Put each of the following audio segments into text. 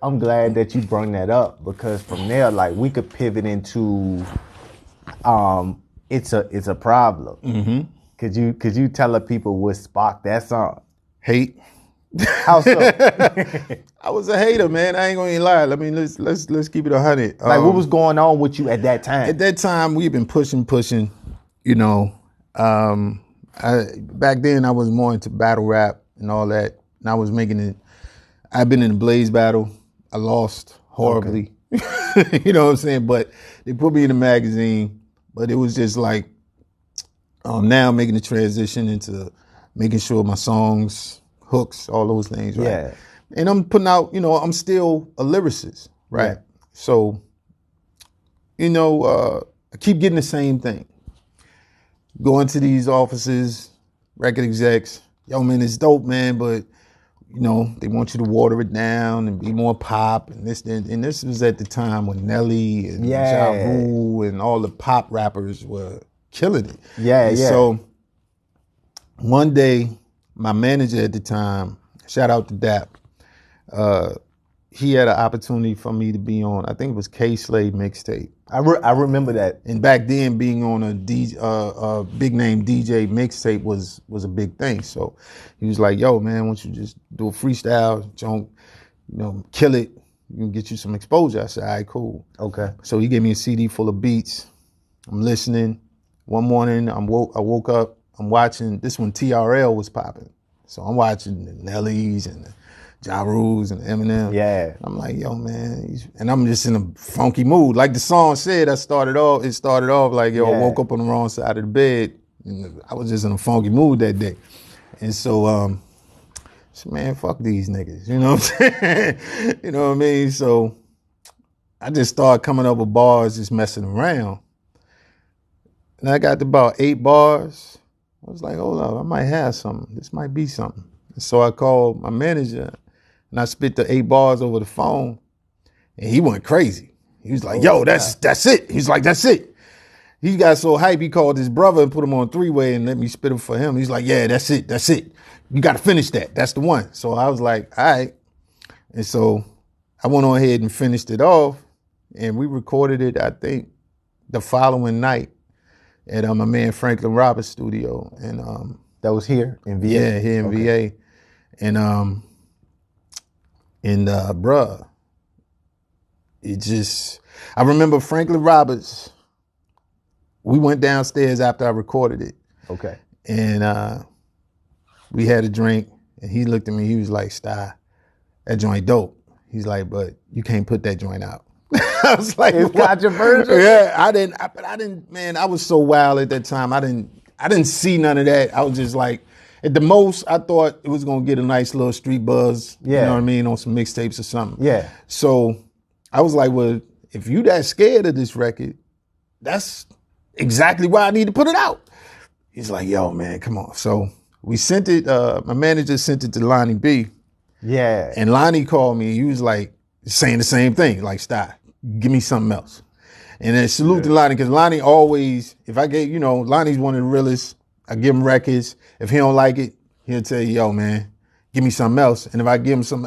I'm glad that you brought that up because from there, like we could pivot into, it's a problem. Mm-hmm. Could you tell the people what sparked that song? Hate. How so? I was a hater, man. I ain't gonna even lie. I mean, let's keep it 100. Like, what was going on with you at that time? At that time, we've been pushing. You know, back then I was more into battle rap and all that, and I was making it. I've been in a Blaze battle. I lost horribly. Okay. You know what I'm saying? But they put me in a magazine. But it was just like now making the transition into making sure my songs, hooks, all those things, right? Yeah. And I'm putting out, I'm still a lyricist, right? Yeah. So, I keep getting the same thing. Going to these offices, record execs, yo, man, it's dope, man, but, they want you to water it down and be more pop. And this was at the time when Nelly and Ja Rule and all the pop rappers were killing it. Yeah. So one day, my manager at the time, shout out to Dap, he had an opportunity for me to be on, I think it was K-Slade mixtape. I remember that. And back then, being on a big name DJ mixtape was a big thing. So he was like, yo, man, why don't you just do a freestyle, don't, kill it, you can get you some exposure. I said, all right, cool. Okay. So he gave me a CD full of beats. I'm listening. One morning, I woke up, I'm watching, this when TRL was popping. So I'm watching the Nellies and the Ja Rules and Eminem. Yeah. I'm like, yo, man. And I'm just in a funky mood. Like the song said, it started off like, yo, I woke up on the wrong side of the bed. And I was just in a funky mood that day. And so, I said, man, fuck these niggas. You know what I'm saying? You know what I mean? So I just started coming up with bars, just messing around. And I got to about 8 bars. I was like, hold up, I might have something. This might be something. And so I called my manager and I spit the 8 bars over the phone and he went crazy. He was like, yo, that's it. He's like, that's it. He got so hype, he called his brother and put him on 3-way and let me spit him for him. He's like, yeah, that's it. You got to finish that. That's the one. So I was like, all right. And so I went on ahead and finished it off and we recorded it, I think, the following night at my man Franklin Roberts' studio. And that was here in VA? Yeah, here in VA. And bruh, it just, I remember Franklin Roberts, we went downstairs after I recorded it. Okay. And we had a drink and he looked at me, he was like, Sty, that joint dope. He's like, but you can't put that joint out. I was like, it's controversial. Yeah, I didn't, man, I was so wild at that time. I didn't see none of that. I was just like, at the most, I thought it was gonna get a nice little street buzz. Yeah. You know what I mean? On some mixtapes or something. Yeah. So I was like, well, if you that scared of this record, that's exactly why I need to put it out. He's like, yo, man, come on. So we sent it, my manager sent it to Lonnie B. Yeah. And Lonnie called me, he was like, saying the same thing, like, stop, give me something else. And then salute to Lonnie, because Lonnie always, if I get, Lonnie's one of the realest. I give him records. If he don't like it, he'll tell you, yo, man, give me something else. And if I give him some,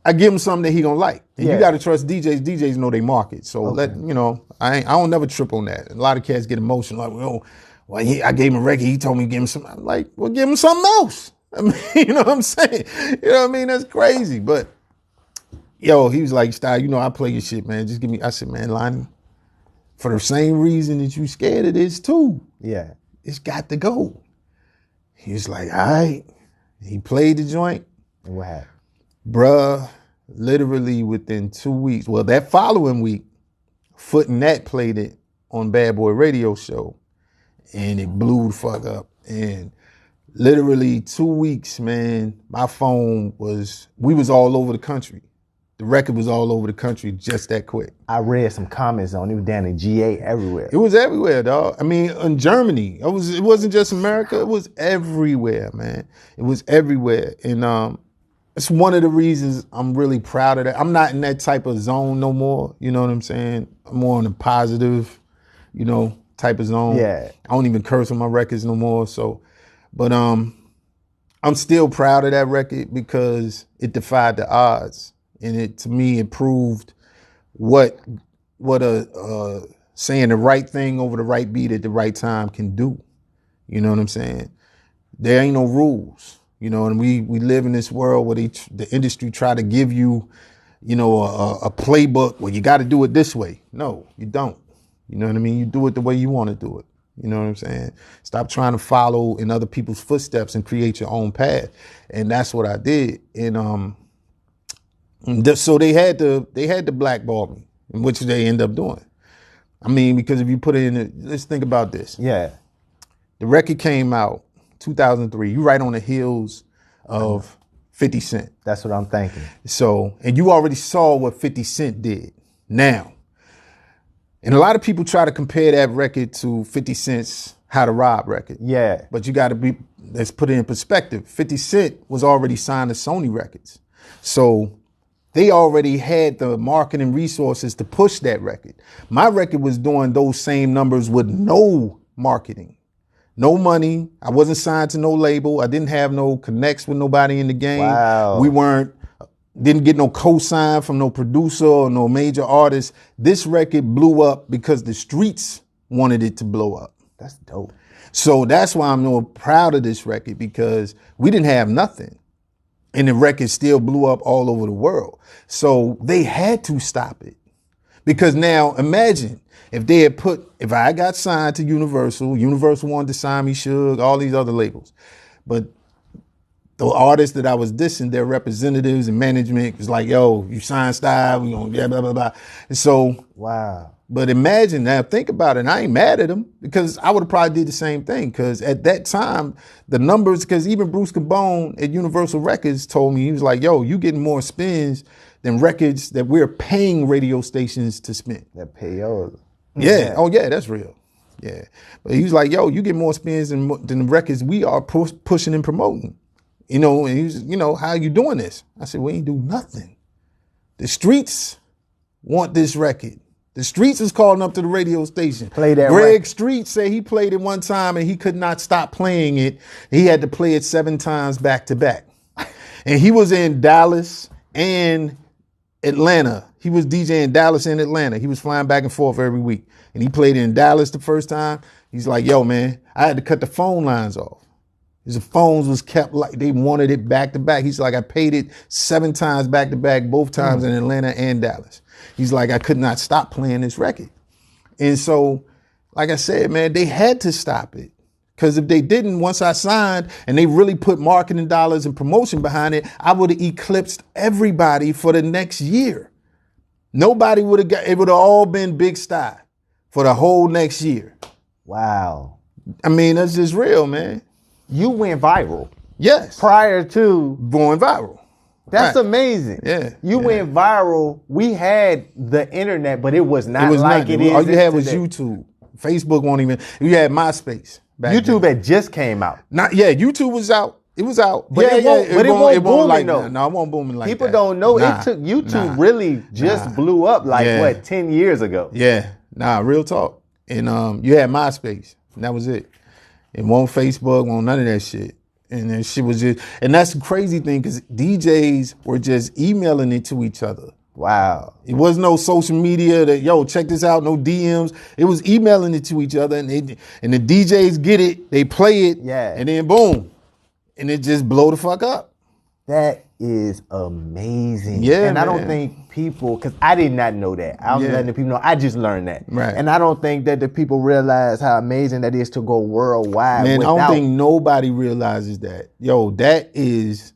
I give him something that he don't like. And you got to trust DJs. DJs know they market. So I don't never trip on that. A lot of cats get emotional, like, I gave him a record. He told me to give him something. I'm like, well, give him something else. I mean, you know what I'm saying? You know what I mean? That's crazy. But yo, he was like, Style, I play your shit, man. Just give me. I said, man, Lonnie, for the same reason that you scared of this too. Yeah. It's got to go. He was like, all right. He played the joint. And what happened? Bruh, literally within 2 weeks, well, that following week, Foot and Nat played it on Bad Boy Radio Show. And it blew the fuck up. And literally 2 weeks, man, my phone we was all over the country. The record was all over the country just that quick. I read some comments on it. It was down in GA everywhere. It was everywhere, dog. I mean, in Germany, it wasn't just America. It was everywhere, man. It was everywhere. And it's one of the reasons I'm really proud of that. I'm not in that type of zone no more. You know what I'm saying? I'm more in a positive, type of zone. Yeah. I don't even curse on my records no more. So, but I'm still proud of that record because it defied the odds. and it to me it proved what a saying the right thing over the right beat at the right time can do. You know what I'm saying? There ain't no rules, you know, and we live in this world where the industry try to give you, you know, a playbook where you got to do it this way. No, you don't. You know what I mean? You do it the way you want to do it. You know what I'm saying? Stop trying to follow in other people's footsteps and create your own path. And that's what I did. And so they had to blackball me, which they end up doing. I mean, because if you put it in, let's think about this. Yeah. The record came out 2003. You right on the heels of 50 Cent. That's what I'm thinking. So, and you already saw what 50 Cent did. Now, and a lot of people try to compare that record to 50 Cent's How to Rob record. Yeah. But you got to let's put it in perspective. 50 Cent was already signed to Sony Records. So they already had the marketing resources to push that record. My record was doing those same numbers with no marketing, no money. I wasn't signed to no label. I didn't have no connects with nobody in the game. Wow. We didn't get no co-sign from no producer or no major artist. This record blew up because the streets wanted it to blow up. That's dope. So that's why I'm more proud of this record, because we didn't have nothing. And the record still blew up all over the world. So they had to stop it. Because now imagine if I got signed to Universal wanted to sign me, Suge, all these other labels. But the artists that I was dissing, their representatives and management was like, yo, you signed Style, we gonna blah, blah, blah, blah. And so, wow. But imagine now, think about it. And I ain't mad at them, because I would have probably did the same thing. Because at that time, the numbers, because even Bruce Cabone at Universal Records told me, he was like, yo, you getting more spins than records that we're paying radio stations to spin. That payola. Yeah. Oh, yeah, that's real. Yeah. But he was like, yo, you get more spins than the records we are pushing and promoting. You know, and he was, you know, how you doing this? I said, we ain't do nothing. The streets want this record. The streets is calling up to the radio station. Play that Greg record. Street said he played it one time and he could not stop playing it. He had to play it 7 times back to back. And he was in Dallas and Atlanta. He was DJing Dallas and Atlanta. He was flying back and forth every week. And he played in Dallas the first time. He's like, yo, man, I had to cut the phone lines off. The phones was kept like they wanted it back to back. He's like, I paid it 7 times back to back, both times in Atlanta and Dallas. He's like, I could not stop playing this record. And so, like I said, man, they had to stop it. Because if they didn't, once I signed and they really put marketing dollars and promotion behind it, I would have eclipsed everybody for the next year. Nobody would have it would have all been Big Sty for the whole next year. Wow. I mean, that's just real, man. You went viral. Yes. Prior to going viral. That's right. Amazing. Yeah. You went viral. We had the internet, but it was not like nothing. it is. All you had was today. YouTube. Facebook won't even. You had MySpace. YouTube had just came out. YouTube was out. It was out. But it won't booming like, though. No, it won't booming like People that. don't know. It took YouTube really just blew up like 10 years ago. Yeah. Real talk. And you had MySpace. And that was it. It won't Facebook, won't none of that shit. And then shit was just, and that's the crazy thing, because DJs were just emailing it to each other. Wow. It was no social media that, yo, check this out, no DMs. It was emailing it to each other, and the DJs get it, they play it, and then boom. And it just blow the fuck up. That is amazing. Yeah, and I don't think people, because I did not know that. I was letting the people know. I just learned that. Right. And I don't think that the people realize how amazing that is to go worldwide. Man, I don't think nobody realizes that. Yo, that is,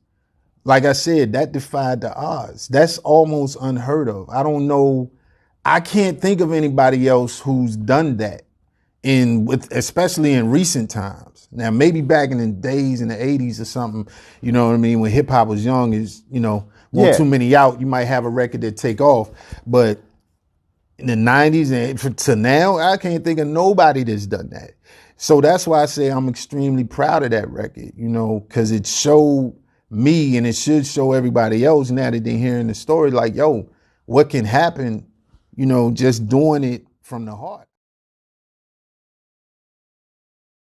like I said, that defied the odds. That's almost unheard of. I don't know. I can't think of anybody else who's done that, especially in recent times. Now, maybe back in the days in the 80s or something, you know what I mean, when hip hop was young, too many out, you might have a record that take off. But in the 90s and to now, I can't think of nobody that's done that. So that's why I say I'm extremely proud of that record, because it showed me, and it should show everybody else now that they're hearing the story, like, yo, what can happen, just doing it from the heart.